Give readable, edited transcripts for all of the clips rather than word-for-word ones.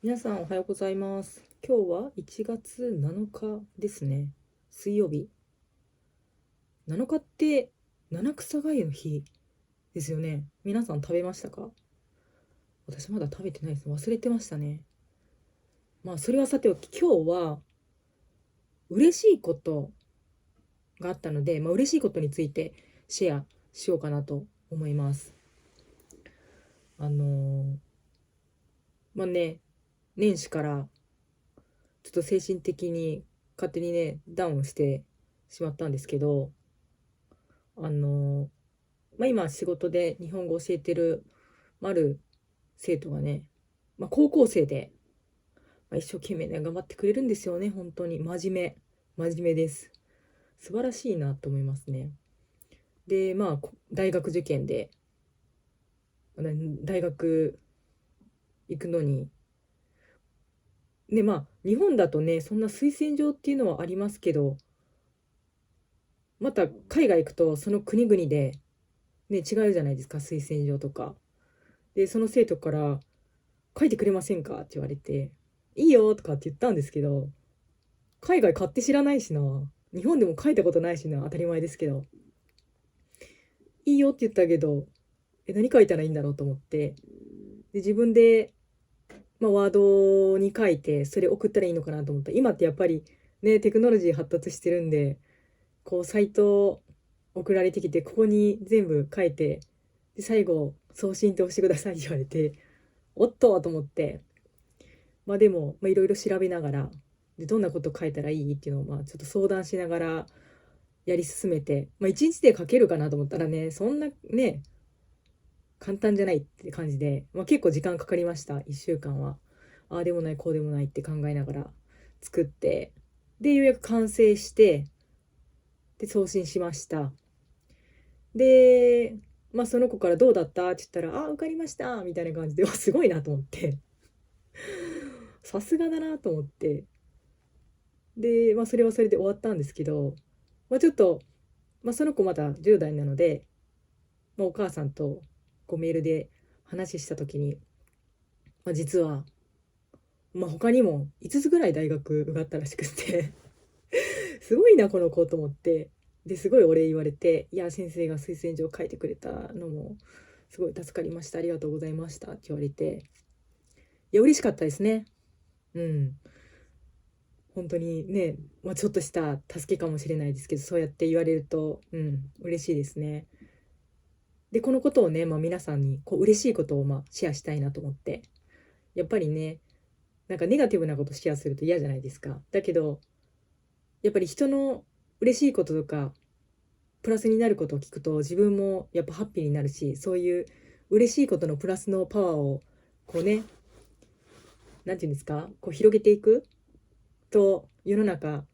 皆さんおはようございます。今日は1月7日ですね。水曜日。7日って七草がゆの日ですよね。皆さん食べましたか？私まだ食べてないです。忘れてましたね。まあそれはさておき、今日は嬉しいことがあったので、嬉しいことについてシェアしようかなと思います。あのーね、年始からちょっと精神的に勝手にね、ダウンしてしまったんですけど、あの今仕事で日本語を教えてるある生徒がね、高校生で、一生懸命ね頑張ってくれるんですよね。本当に真面目です。素晴らしいなと思いますね。で大学受験で大学行くのに日本だとねそんな推薦状っていうのはありますけど、また海外行くとその国々でね違うじゃないですか、推薦状とか。でその生徒から書いてくれませんかって言われて、いいよとかって言ったんですけど、海外買って知らないしな。日本でも書いたことないしな、当たり前ですけど。いいよって言ったけど、何書いたらいいんだろうと思って。で、自分で、ワードに書いて、それ送ったらいいのかなと思った。今ってやっぱり、ね、テクノロジー発達してるんで、サイト送られてきて、ここに全部書いて、で、最後、送信って押してくださいって言われて、おっとと思って、でも、いろいろ調べながら、で、どんなこと書いたらいいっていうのを、ちょっと相談しながらやり進めて、一日で書けるかなと思ったらね、そんなね、簡単じゃないって感じで、結構時間かかりました、1週間は。ああでもない、こうでもないって考えながら作って、で、ようやく完成して、で、送信しました。で、その子からどうだったって言ったら、あ、受かりましたみたいな感じで、すごいなと思って、さすがだなと思って、で、それはそれで終わったんですけど、ちょっと、その子まだ10代なので、お母さんとメールで話した時に、実は、他にも5つぐらい大学受かったらしくてすごいなこの子と思って、ですごいお礼言われて、いや先生が推薦状書いてくれたのもすごい助かりました、ありがとうございましたって言われて、いや嬉しかったですね。うん、本当にね、ちょっとした助けかもしれないですけど、そうやって言われると、嬉しいですね。で、このことをね、皆さんに嬉しいことをシェアしたいなと思って、やっぱりね、なんかネガティブなことシェアすると嫌じゃないですか。だけど、やっぱり人の嬉しいこととか、プラスになることを聞くと、自分もやっぱハッピーになるし、そういう嬉しいことのプラスのパワーを、ね、なんていうんですか、広げていくと、世の中、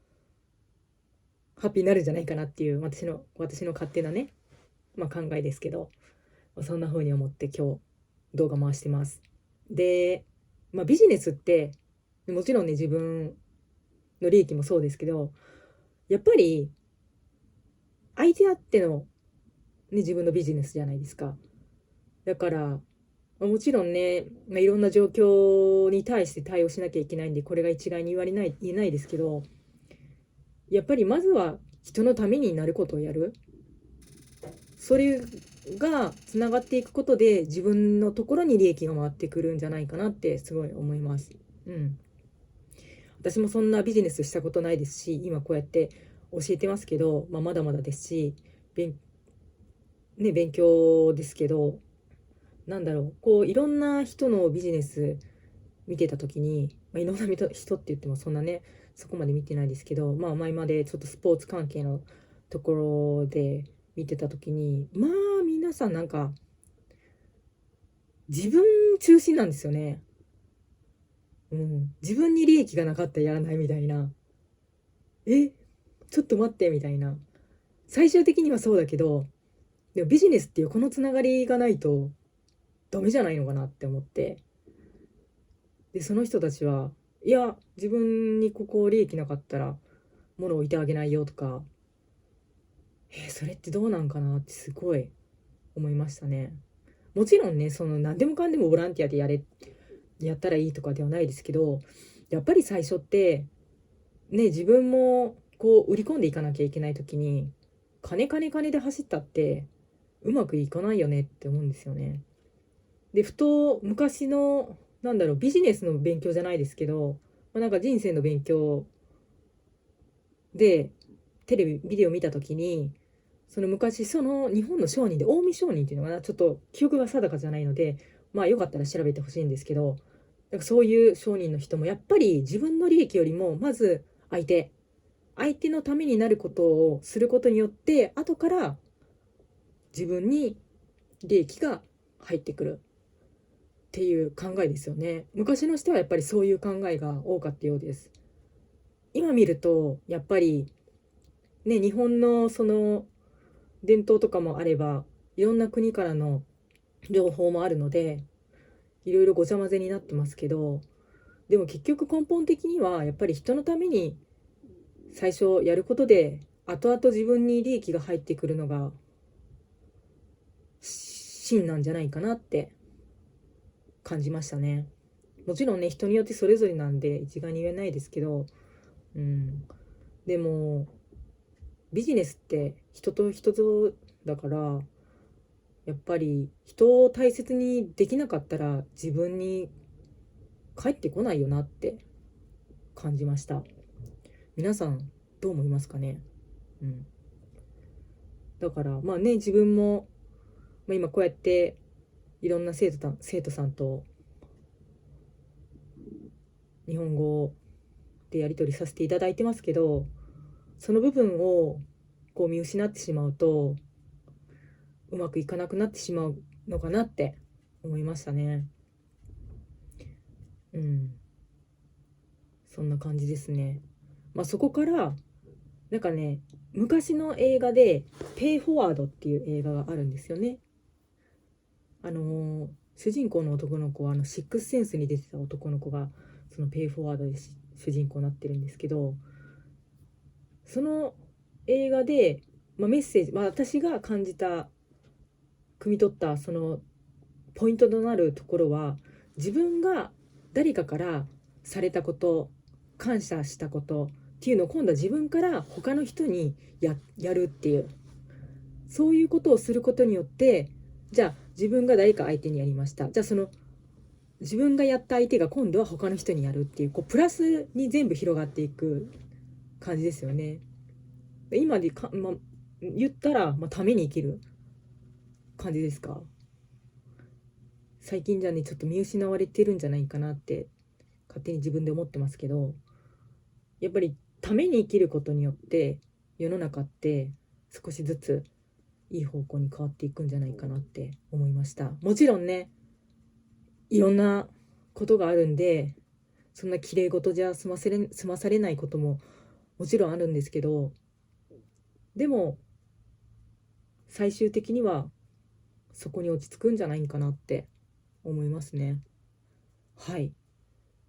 ハッピーになるんじゃないかなっていう、私の勝手なね、考えですけど、そんな風に思って今日動画回してます。で、ビジネスってもちろんね自分の利益もそうですけど、やっぱり相手あっての、自分のビジネスじゃないですか。だからもちろんね、いろんな状況に対して対応しなきゃいけないんで、これが一概に言えないですけど、やっぱりまずは人のためになることをやる。それがつながっていくことで自分のところに利益が回ってくるんじゃないかなってすごい思います。うん。私もそんなビジネスしたことないですし、今こうやって教えてますけど、まだまだですし、勉強ですけど、なんだろう、いろんな人のビジネス見てた時に、いろんな人って言ってもそんなね、そこまで見てないですけど、前までちょっとスポーツ関係のところで見てた時に、皆さんなんか自分中心なんですよね。うん。自分に利益がなかったらやらないみたいな。え、ちょっと待ってみたいな。最終的にはそうだけど、でもビジネスっていうこのつながりがないとダメじゃないのかなって思って。で、その人たちは、いや、自分にここ利益なかったら物を置いてあげないよとか、それってどうなんかなってすごい思いましたね。もちろんね、その何でもかんでもボランティアでやれ、やったらいいとかではないですけど、やっぱり最初ってね、自分もこう売り込んでいかなきゃいけない時に、金金金で走ったってうまくいかないよねって思うんですよね。で、ふと昔のビジネスの勉強じゃないですけど、なんか人生の勉強でテレビビデオ見た時に、その昔その日本の商人で近江商人っていうのかな、ちょっと記憶が定かじゃないので、よかったら調べてほしいんですけど、なんかそういう商人の人もやっぱり自分の利益よりもまず相手のためになることをすることによって、後から自分に利益が入ってくるっていう考えですよね。昔の人はやっぱりそういう考えが多かったようです。今見るとやっぱりね、日本のその伝統とかもあれば、いろんな国からの情報もあるので、いろいろごちゃ混ぜになってますけど、でも結局根本的にはやっぱり人のために最初やることで、後々自分に利益が入ってくるのが真なんじゃないかなって感じましたね。もちろんね、人によってそれぞれなんで一概に言えないですけど、うん、でもビジネスって人と人とだから、やっぱり人を大切にできなかったら自分に返ってこないよなって感じました。皆さんどう思いますかね。うん、だからね、自分も、今こうやっていろんな生徒さんと日本語でやり取りさせていただいてますけど、その部分をこう見失ってしまうとうまくいかなくなってしまうのかなって思いましたね。うん、そんな感じですね。そこからなんかね、昔の映画でペイフォワードっていう映画があるんですよね。主人公の男の子はシックスセンスに出てた男の子がそのペイフォワードで主人公になってるんですけど、その映画で、メッセージ、私が感じた汲み取ったそのポイントとなるところは、自分が誰かからされたこと、感謝したことっていうのを今度は自分から他の人にやるっていう、そういうことをすることによって、じゃあ自分が誰か相手にやりました、じゃあその自分がやった相手が今度は他の人にやるっていう、こうプラスに全部広がっていく感じですよね。今で言ったら、ために生きる感じですか。最近じゃね、ちょっと見失われてるんじゃないかなって勝手に自分で思ってますけど、やっぱりために生きることによって世の中って少しずついい方向に変わっていくんじゃないかなって思いました。もちろんね、いろんなことがあるんで、そんな綺麗事じゃ済まされないことももちろんあるんですけど、でも最終的にはそこに落ち着くんじゃないかなって思いますね。はい。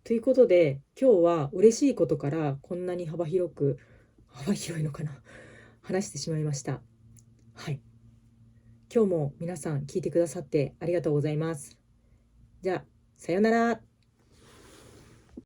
ということで、今日は嬉しいことからこんなに幅広いのかな話してしまいました。はい。今日も皆さん聞いてくださってありがとうございます。じゃあ、さようなら。